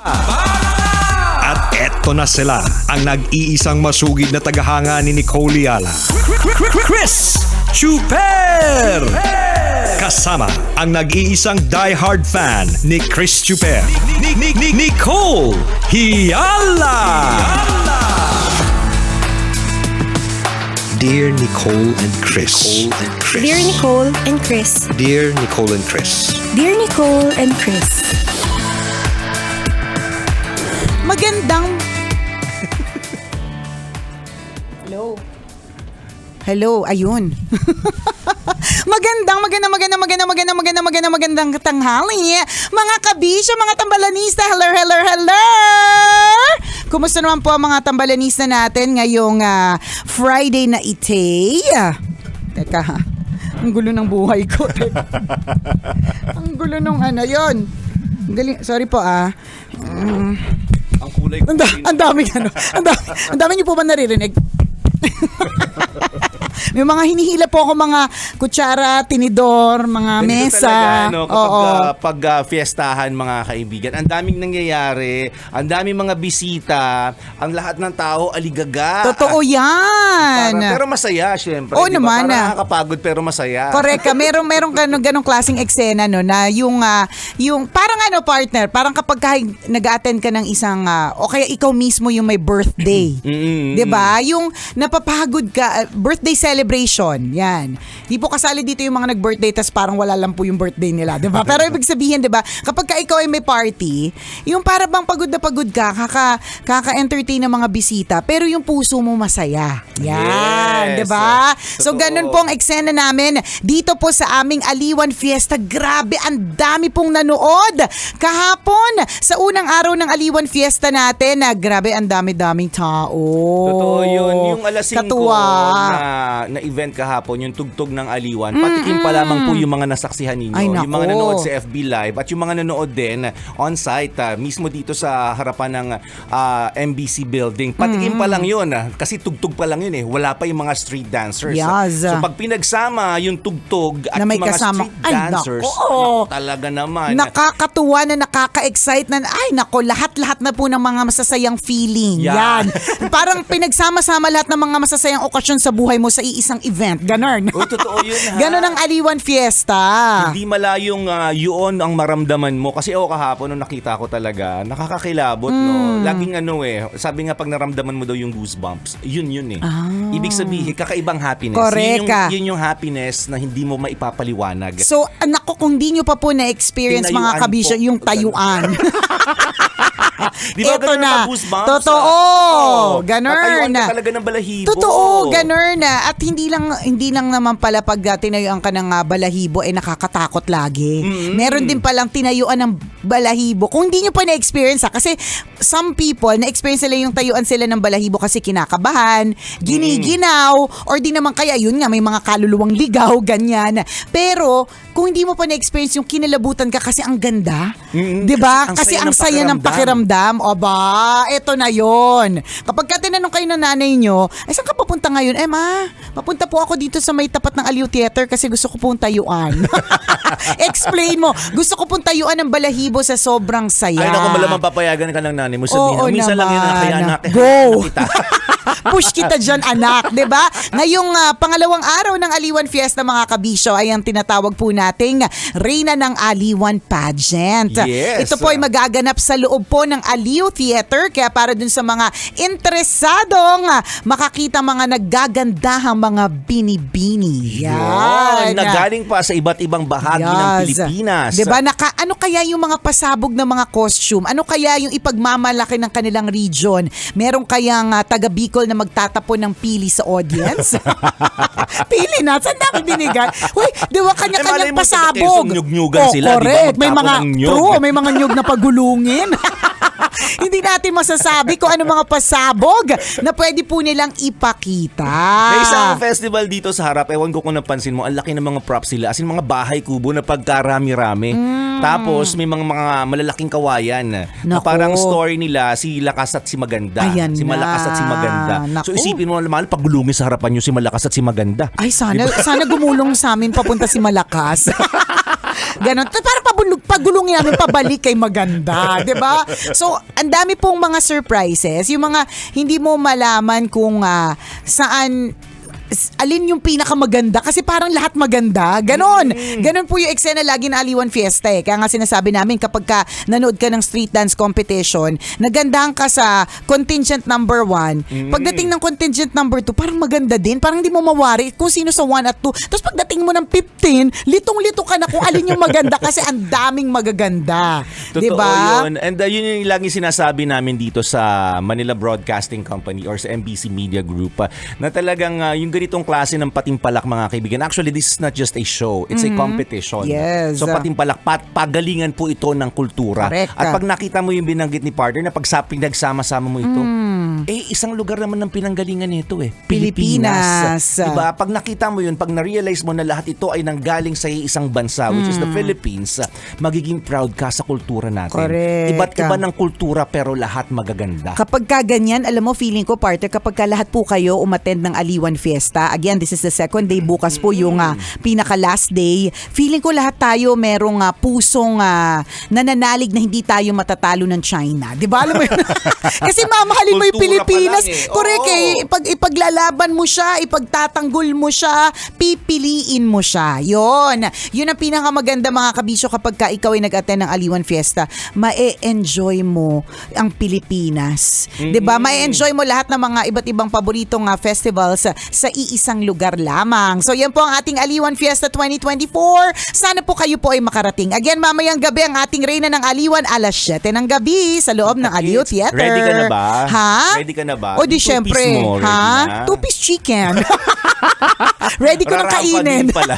At eto na sila, ang nag-iisang masugid na tagahanga ni Nicole Yala, Chris Chuper! Kasama ang nag-iisang die-hard fan ni Chris Chuper, Nicole Yala! Dear Nicole and Chris. Dear Nicole and Chris. Dear Nicole and Chris. Dear Nicole and Chris. Magandang... Hello, ayun. Magandang tanghali. Mga kabisyo, mga tambalanista, hello. Kumusta naman po ang mga tambalanista natin ngayong Friday na ite? Teka ha, ang gulo ng buhay ko. Ang gulo nung yun. Sorry po Ang kulay ko. Ang dami niyo po ba naririnig? May mga hinihila po ako, mga kutsara, tinidor, mga mesa. Talaga, kapag fiestahan, mga kaibigan, ang daming nangyayari, ang daming mga bisita, ang lahat ng tao aligaga. Totoo yan. Pero masaya, syempre. Oo diba? naman. Parang nakakapagod pero masaya. Correct ka. Meron ganong klaseng eksena no, na yung parang partner, parang kapag nag-attend ka ng isang, o kaya ikaw mismo yung may birthday. 'Di ba? Yung napapagod ka, birthday celebration. Yan. Di po kasali dito yung mga nag-birthday tas parang wala lang po yung birthday nila, 'di ba? Pero ibig sabihin, 'di ba, kapag ikaw ay may party, yung para bang pagod na pagod ka, kaka-entertain ng mga bisita, pero yung puso mo masaya. Yan, Yes. 'di ba? So Totoo. ganun po ang eksena namin dito po sa aming Aliwan Fiesta. Grabe, ang dami pong nanood kahapon sa unang araw ng Aliwan Fiesta natin. Grabe, ang dami-daming tao. Totoo yun. Yung alas 5 Katuwa. na event kahapon, yung tugtog ng Aliwan, patikim pa lamang po yung mga nasaksihan ninyo. Ay, yung mga nako. nanood sa FB Live at yung mga nanood din on-site, mismo dito sa harapan ng MBC building. Patikim pa lang yun. Kasi tugtog pa lang yun eh. Wala pa yung mga street dancers. Yes. So pag pinagsama yung tugtog at Na may yung mga kasama- street Ay, dancers, nako. talaga naman. Nakakatuwa na nakaka-excite na, ay nako, lahat-lahat na po ng mga masasayang feeling. Yeah. Yan. Parang pinagsama-sama lahat ng mga masasayang okasyon sa buhay mo sa iisang event. Ganon. Oh, totoo yun ha. Ganon ang Aliwan Fiesta. Hindi malayong yun ang maramdaman mo. Kasi ako kahapon nung nakita ko talaga, nakakakilabot, no? Laging sabi nga pag naramdaman mo daw yung goosebumps, yun eh. Ibig sabihin, kakaibang happiness. Correct ka. Yun yung happiness na hindi mo maipapaliwanag. So, anak ko, kung di nyo pa po na-experience mga Tinayuan kabisyo, po. yung tayuan. Di ba Eto ganun na. ang goosebumps? Totoo. Ganun Tatayuan na. ka talaga ng balahibo. Totoo, ganun na. At hindi lang naman pala pag tinayuan ka ng balahibo ay nakakatakot lagi. Meron din palang tinayuan ng balahibo. Kung hindi nyo pa na-experience kasi some people, na-experience nila yung tayuan sila ng balahibo kasi kinakabahan, giniginaw, or di naman kaya yun nga, may mga kaluluwang ligaw, ganyan. Pero, kung hindi mo pa na-experience yung kinalabutan ka kasi ang ganda, di ba? Kasi ang saya ng pakiramdam. Aba, eto na yon. Kapag ka tinanong kayo ng nanay nyo, ay saan ka papunta ngayon? Ma, papunta po ako dito sa may tapat ng Aliw Theater kasi gusto ko pong tayuan. Explain mo, gusto ko pong tayuan ng balahibo sa sobrang saya. Ay, naku, malamang papayagan ka ng nanay mo. Sabihin, Oo minsan lang yun naman. kaya anak. Go! Push kita dyan, anak, 'di ba? Ngayong pangalawang araw ng Aliwan Fiesta, mga kabisyo, ay ang tinatawag po nating Reyna ng Aliwan Pageant. Yes. Ito po ay magaganap sa loob po ng Aliw Theater, kaya para dun sa mga interesadong makakita mga naggagandahang mga binibini. Yan. Na galing pa sa iba't ibang bahagi ng Pilipinas. 'Di ba? Ano kaya yung mga pasabog na mga costume? Ano kaya yung ipagmamalaki ng kanilang region? Meron kayang taga Bicol na magtatapon ng pili sa audience? Pili na? Saan namin binigay? Uy, di ba kanya-kanyang pasabog? Nyug-nyugan sila, correct. di ba? May mga, Magtapon ng nyug. true, may mga nyug na pagulungin. Hindi natin masasabi kung ano mga pasabog na pwede po nilang ipakita. May isang festival dito sa harap, ewan ko kung napansin mo, ang laki ng mga props sila. As in, mga bahay kubo na pagkarami-rami. Tapos may mga malalaking kawayan. Na Nako. parang story nila, si Lakas at si Maganda. Ayan si Malakas at si Maganda. Nako. So isipin mo naman, pagulungin sa harapan nyo si Malakas at si Maganda. Ay, sana gumulong sa amin papunta si Malakas. Ganon. Para pagulungin namin pabalik kay maganda. 'Di ba? So, ang dami pong mga surprises. Yung mga hindi mo malaman kung saan alin yung pinakamaganda kasi parang lahat maganda. Ganon. Ganon po yung eksena lagi na Aliwan Fiesta eh. Kaya nga sinasabi namin kapag ka nanood ka ng street dance competition, nagandahan ka sa contingent number 1. Pagdating ng contingent number 2, parang maganda din. Parang hindi mo mawari kung sino sa 1 at 2. Tapos pagdating mo ng 15, litong-lito ka na kung alin yung maganda kasi ang daming magaganda. Totoo diba? yun. And yun yung lagi sinasabi namin dito sa Manila Broadcasting Company or sa MBC Media Group na talagang yung ganitong klase ng patimpalak mga kaibigan. Actually, this is not just a show. It's a competition. Yes. So patimpalak, pagalingan po ito ng kultura. Correct. At pag nakita mo yung binanggit ni partner na nagsama-sama mo ito, isang lugar naman ng pinanggalingan nito Pilipinas. Diba? Pag nakita mo yun, pag na-realize mo na lahat ito ay nanggaling sa isang bansa, which is the Philippines, magiging proud ka sa kultura natin. Correct. Iba't iba ng kultura pero lahat magaganda. Kapag ka ganyan, alam mo, feeling ko, partner, kapag ka lahat po kayo umattend ng Aliwan Fiesta, again, this is the second day, bukas po yung pinaka-last day, feeling ko lahat tayo merong pusong nananalig na hindi tayo matatalo ng China. Di ba? Alam mo yun? Kasi mamahalin mo yung Kultura Pilipinas. pa lang eh. Correct Oo. eh. Ipaglalaban mo siya, ipagtatanggol mo siya, pipiliin mo siya. Yun ang pinakamaganda mga kabisyo kapag ka ikaw ay nag-attend ng Aliwan Fiesta, ma-enjoy mo ang Pilipinas. 'Di ba? Ma-enjoy mo lahat ng mga iba't ibang paboritong festivals sa iisang lugar lamang. So yan po ang ating Aliwan Fiesta 2024. Sana po kayo po ay makarating. Again, mamayang gabi ang ating Reyna ng Aliwan alas 7 ng gabi sa loob ng Aliw Theater. Ready ka na ba? Ha? Ready ka na ba? O di Two-piece syempre, mo, ready ha? na? 2-piece chicken. Ready ko nang Rarapan kainin. din pala.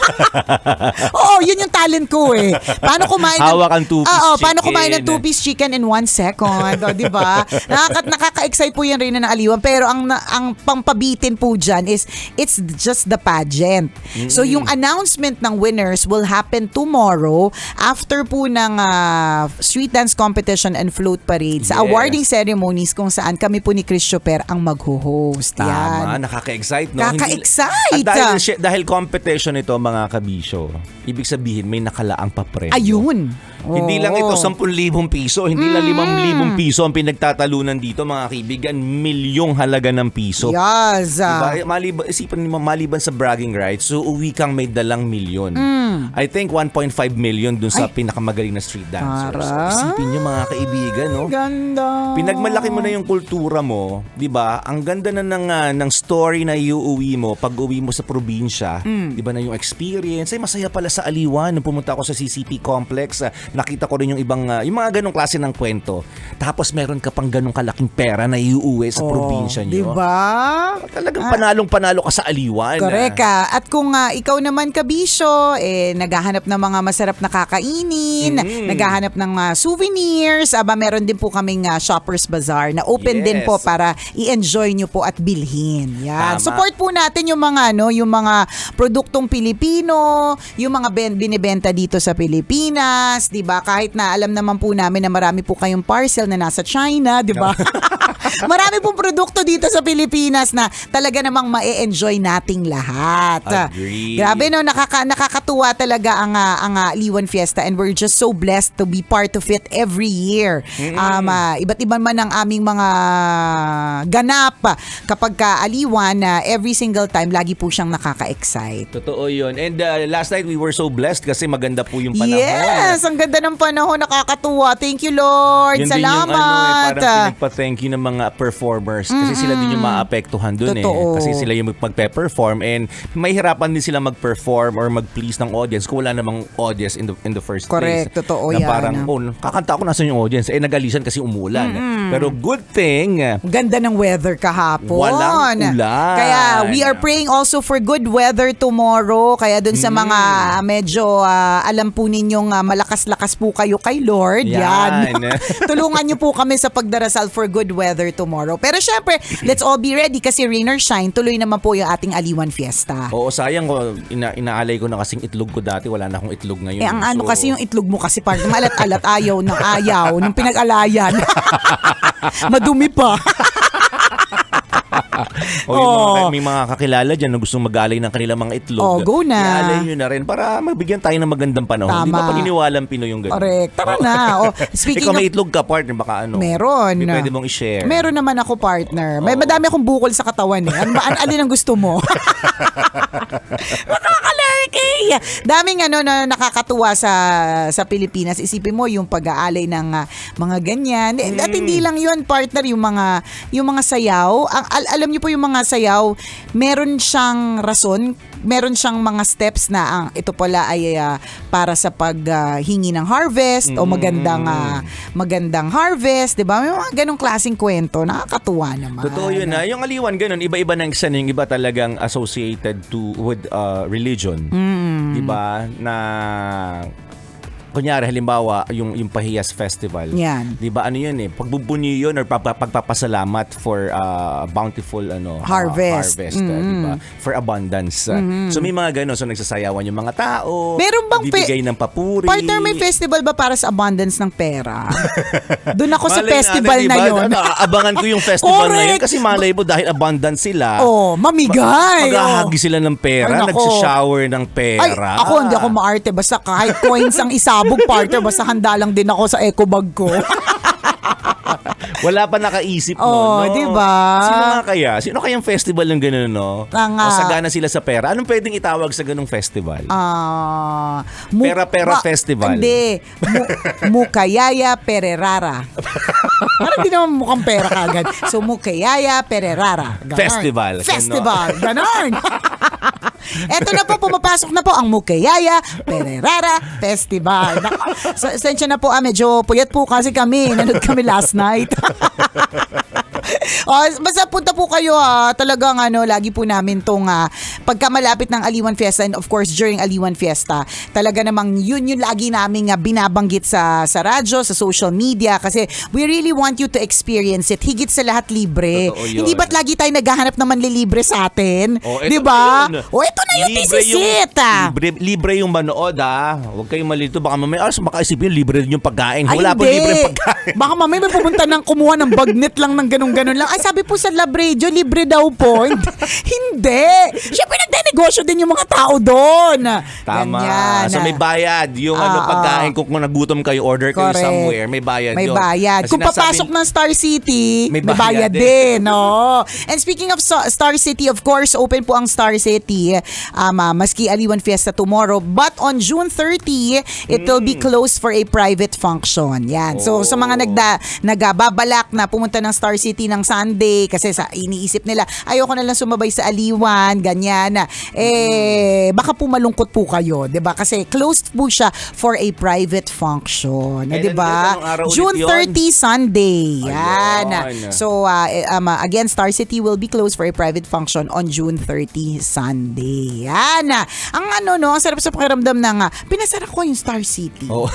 Oo, yun yung talent ko eh. Paano kumain ng Hawak ang two-piece Oo, paano chicken. kumain ng 2-piece chicken in 1 second, o, di ba? Nakaka-excite po yan rin ng Aliwan, pero ang pampabitin po dyan is it's just the pageant. So yung announcement ng winners will happen tomorrow after po ng street dance competition and float parade sa Yes. awarding ceremonies kung saan kami po ni Chris Choper ang mag-host. Tama, Yan. nakaka-excite, no? Kaka-excite! At dahil competition ito, mga kabisyo, ibig sabihin may nakalaang papremyo. Ayun. Hindi lang ito Oo. 10,000 piso, hindi lang 5,000 piso ang pinagtatalunan dito, mga kaibigan, milyong halaga ng piso. Yes. Diba? Isipan mo, maliban sa bragging rights, so uwi kang may dalang milyon. I think 1.5 million dun sa pinakamagaling na street dancers. Tara. Isipin nyo, mga kaibigan, no? Ganda. Pinagmalaki mo na yung kultura mo, 'di ba? Ang ganda na ng story na iuuwi mo pag uwi mo sa probinsya, 'di ba, na yung experience. Ay masaya pala sa Aliwan nung pumunta ako sa CCP complex. Nakita ko rin yung ibang yung mga ganong klase ng kwento. Tapos meron ka pang ganong kalaking pera na iuuwi sa probinsya niyo. 'Di ba? Talagang panalong-panalo ka sa Aliwan. Correct ka. At kung ikaw naman kabisyo, naghahanap ng mga masarap na kakainin, naghahanap ng souvenirs, meron din po kaming Shoppers Bazaar na open Yes. din po para i-enjoy nyo po at bilhin. Yan. Tama. Support po natin yung mga yung mga produktong Pilipino, yung mga binibenta dito sa Pilipinas, 'di ba? Kahit na alam naman po namin na marami po kayong parcel na nasa China, 'di ba? Marami pong produkto dito sa Pilipinas na talaga namang ma-enjoy nating lahat. Agree. Grabe no, nakakatuwa talaga ang Aliwan Fiesta, and we're just so blessed to be part of it every year. Iba't iba man ang aming mga ganap kapag ka Aliwan, every single time lagi po siyang nakaka-excite. Totoo 'yun. And last night we were so blessed kasi maganda po yung panahon. Yes, ang ganda ng panahon, nakakatuwa. Thank you, Lord. Yun din Salamat. yung parang pinagpa-thank you ng mga performers kasi sila din yung maapektuhan dun Totoo. Kasi sila yung magpe-perform and may hirapan din sila mag-perform or mag-please ng audience kung wala namang audience in the first Correct, place. totoo na yan. Parang, kakanta ako, nasan yung audience? Nagalisan kasi umulan. Pero good thing, Ganda ng weather kahapon. Walang ulan. Kaya we are praying also for good weather tomorrow. Kaya dun sa mga medyo alam po ninyong malakas-lakas po kayo kay Lord. Yan. Tulungan niyo po kami sa pagdarasal for good weather tomorrow. Pero syempre, let's all be ready kasi rain or shine, tuloy naman po yung ating Aliwan Fiesta. Oo, sayang ko, inaalay ko na kasing itlog ko dati. Wala na akong itlog ngayon. Ang ano kasi yung itlog mo kasi parang malat-alat, ayaw nung pinag-alayan. Madumi pa. O yung mga, may mga kakilala dyan na gustong mag-alay ng kanilang mga itlog. Oh, go na. I-alay nyo na rin para mabigyan tayo ng magandang panahon. Tama. Di ba paniniwalang Pinoy yung ganun? Correct. Tara na. Speaking Ikaw may of... itlog ka, partner, baka ano? Meron. May pwede mong i-share. Meron naman ako, partner. May madami akong bukol sa katawan eh. Alin ang gusto mo? Makakalaki! Daming na nakakatuwa sa Pilipinas. Isipin mo yung pag-aalay ng mga ganyan. At hindi lang yun, partner, yung mga sayaw. Alam niyo po yung mga sayaw, meron siyang rason, meron siyang mga steps na ito pala ay para sa paghingi ng harvest o magandang harvest, 'di ba? May mga ganong klaseng kwento, nakakatuwa naman. Totoo yun na. Yung aliwan ganun, iba-iba ng isa, yung iba talagang associated with religion. 'Di ba? Na kunyari halimbawa yung Pahiyas Festival. Yan. 'Di ba ano yun eh? Pagbubunyi yun or pagpapasalamat for bountiful harvest. 'di ba? For abundance. So may mga ganun, so nagsasayawan yung mga tao. Meron bang bibigay ng papuri. Partner, may festival ba para sa abundance ng pera? Doon ako sa Malay festival natin, na diba? yun. Abangan ko yung festival na yun Correct. kasi malay mo dahil abundance sila. Mamigay. Maghahagi sila ng pera, Ay, nako. nagsishower ng pera. Ay, ako hindi ako maarte. Basta kahit coins ang isabog, partner, basta handa lang din ako sa eco bag ko. Wala pa nakaisip Oh, no? di ba? Sino nga kaya? Sino kayang festival ng gano'n, no? Tanga. O sagana sila sa pera. Anong pwedeng itawag sa ganung festival? Pera Festival. Hindi. Mukayaya Pererara. Parang di naman mukhang pera kagad. So, Mukayaya Pererara. Ganon. Festival. Ganon. Eto na po, pumapasok na po ang Mukayaya Pererara Festival. Sensya na po, medyo puyat po kasi kami. Nanood kami last night. Basta punta po kayo talagang lagi po namin tong pagka malapit ng Aliwan Fiesta, and of course during Aliwan Fiesta, talaga namang yun yung lagi namin binabanggit sa radyo, sa social media, kasi we really want you to experience it. Higit sa lahat libre. Totoo yun. Hindi ba't lagi tayo naghahanap naman libre sa atin? Eto Di ba? na yun. Ito na yung Libre tisisit. libre yung manood Huwag kayong malito. Baka mamaya makaisipin libre rin yung pagkain. Ay, Wala po hindi. libre pagkain. Baka mamaya may pumunta ng kumuha ng bagnet lang ng ganun-ganun lang. Ay, sabi po sa Lab Radio, libre daw po. Hindi. Siyempre, nagde-negosyo din yung mga tao doon. Tama. Ganyan. So may bayad. Yung pagkain, kung nagutom kayo, order kayo Correct. somewhere, may bayad May yun. bayad. Kasi Kung papasok ng Star City, may bayad din. No? And speaking of Star City, of course, open po ang Star City. Maski Aliwan Fiesta tomorrow. But on June 30, it will be closed for a private function. Yan. So sa mga nagbabalak na pumunta ng Star City ng Sunday, kasi iniisip nila, ayoko na lang sumabay sa Aliwan, ganyan. Baka po malungkot po kayo, 'di ba? Kasi closed po siya for a private function. 'Di ba? Anong araw ulit June yun? 30 Sunday. Yan. Ayun. So again, Star City will be closed for a private function on June 30 Sunday. Yan. Ang ang sarap sa pakiramdam ng pinasara ko yung Star City. Oh.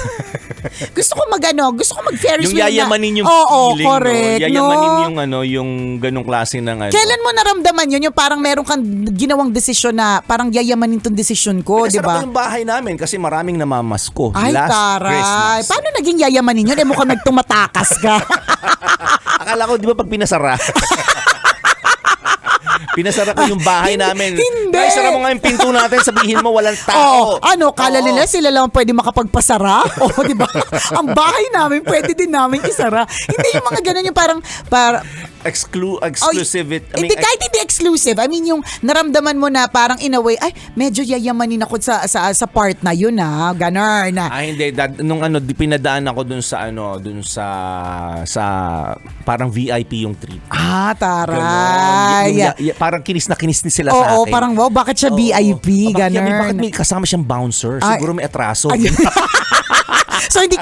Gusto ko mag-Ferris Yung wheel yayamanin yung Oo, feeling, correct. no? Yayamanin yung ganong klase ng Kailan mo naramdaman yun? Yung parang meron kang ginawang desisyon na parang yayamanin tong desisyon ko, di ba? Pinasarap ko yung bahay namin kasi maraming namamasko. Ay, last taray. Christmas. Paano naging yayamanin yun? Mukhang nagtumatakas ka. Akala ko, di ba, pag pinasara? Pinasara ko yung bahay namin. Hindi. Ay, sara mo nga yung pinto natin, sabihin mo walang tao. Kala nila sila lang pwede makapagpasara? Di ba? Ang bahay namin, pwede din namin isara. Hindi yung mga ganun yung parang Exclusive. Kahit hindi exclusive. I mean, yung naramdaman mo na parang in a way, ay, medyo yayamanin ako sa part na yun ganon. hindi. Nung pinadaan ako dun sa parang VIP yung treat. Taray. Parang kinis na kinis sila sa akin. Oo, parang wow, bakit siya VIP? Ganon. Bakit may kasama siyang bouncer? Siguro may atraso. So hindi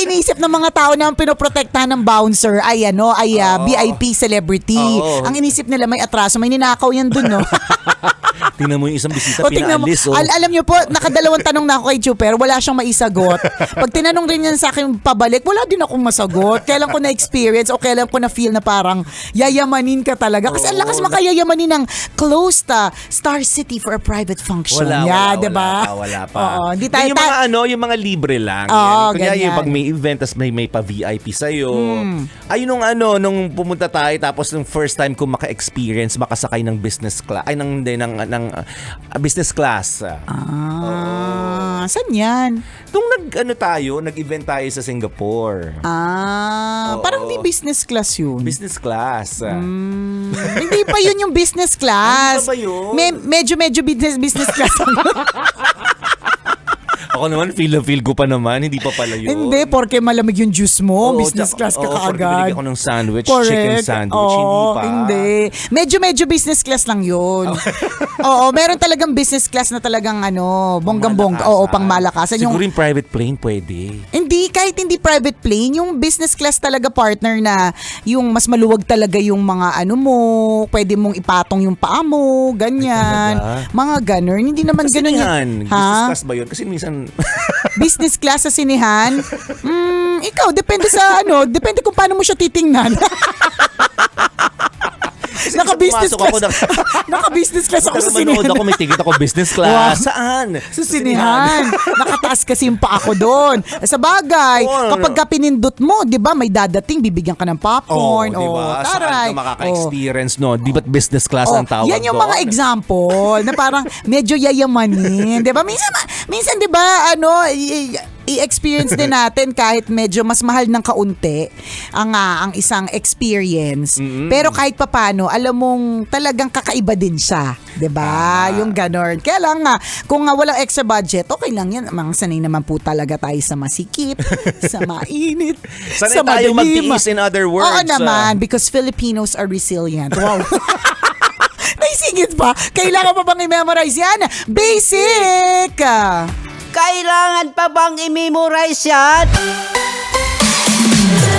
iniisip ng mga tao na ang pinoprotektahan ng bouncer ay VIP celebrity. Ang inisip nila may atraso, may ninakaw yan dun, no? Tingnan mo yung isang bisita, tingnan mo. pinaalis. Alam niyo po, nakadalawang tanong na ako kay Chuper, wala siyang maisagot. Pag tinanong rin yan sa akin pabalik, wala din akong masagot. Kailan ko na-experience o kailan ko na-feel na parang yayamanin ka talaga. Kasi ang lakas makayayamanin ng close Star City for a private function. Wala diba? pa. Oo, hindi tayo yung mga yung mga libre lang. Oo, Kunyari, ganyan. pag may event, tas may pa-VIP sa'yo. Ay, nung pumunta tayo, tapos nung first time ko maka-experience, makasakay ng business class. Ay, business class. Saan yan? Nung nag-event tayo sa Singapore. Ah, Oo. parang di business class yun. Business class. Hindi pa yun yung business class. Ano ba yun? Medyo business class. Ako naman, feel ko pa naman. Hindi pa pala yun. Hindi, porque malamig yung juice mo. Oo, Business class ka oo, porque kaagad. binigyan ako ng sandwich, Correct. chicken sandwich. Oo, Hindi pa. Hindi. Medyo business class lang yun. Oo, meron talagang business class na talagang bonggang-bongga. Oo, pang malakasan. Siguro yung private plane pwede. Hindi, kahit hindi private plane, yung business class talaga partner na yung mas maluwag talaga yung mga pwede mong ipatong yung paa mo, ganyan. Talaga? Mga ganun. Hindi naman ganun Sinihan, yung... business class ba yun? Kasi minsan... Business class sa sinihan? Ikaw, depende depende kung paano mo siya titingnan. Naka-business pumasok ako class. Naka-business class ako sa Manood sinihan. ako, may ticket ako business class. Wow. Saan? Sa sinihan. Nakataas kasi yung paa ko doon. Sa bagay, Oo, kapag ka pinindot mo, di ba, may dadating, bibigyan ka ng popcorn. di ba? Saan Taray. ka makaka-experience, no? Di ba't business class ang tawag yan yung doon? mga example na parang medyo yayamanin. Di ba? Minsan di ba, i-experience din natin kahit medyo mas mahal ng kaunti ang isang experience. Pero kahit papano, alam mong talagang kakaiba din siya. 'Di ba? Yung ganon. Kaya lang nga, kung walang extra budget, okay lang yan. Mga sanay naman po talaga tayo sa masikip, sa mainit, Sanay sa tayo madilim. magtiis, in other words. Oo naman, because Filipinos are resilient. Wow. Naisingit pa? Kailangan pa bang i-memorize yan? Basic! Kailangan pa bang i-memorize yan?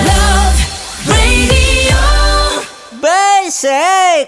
Love Radio. Basic!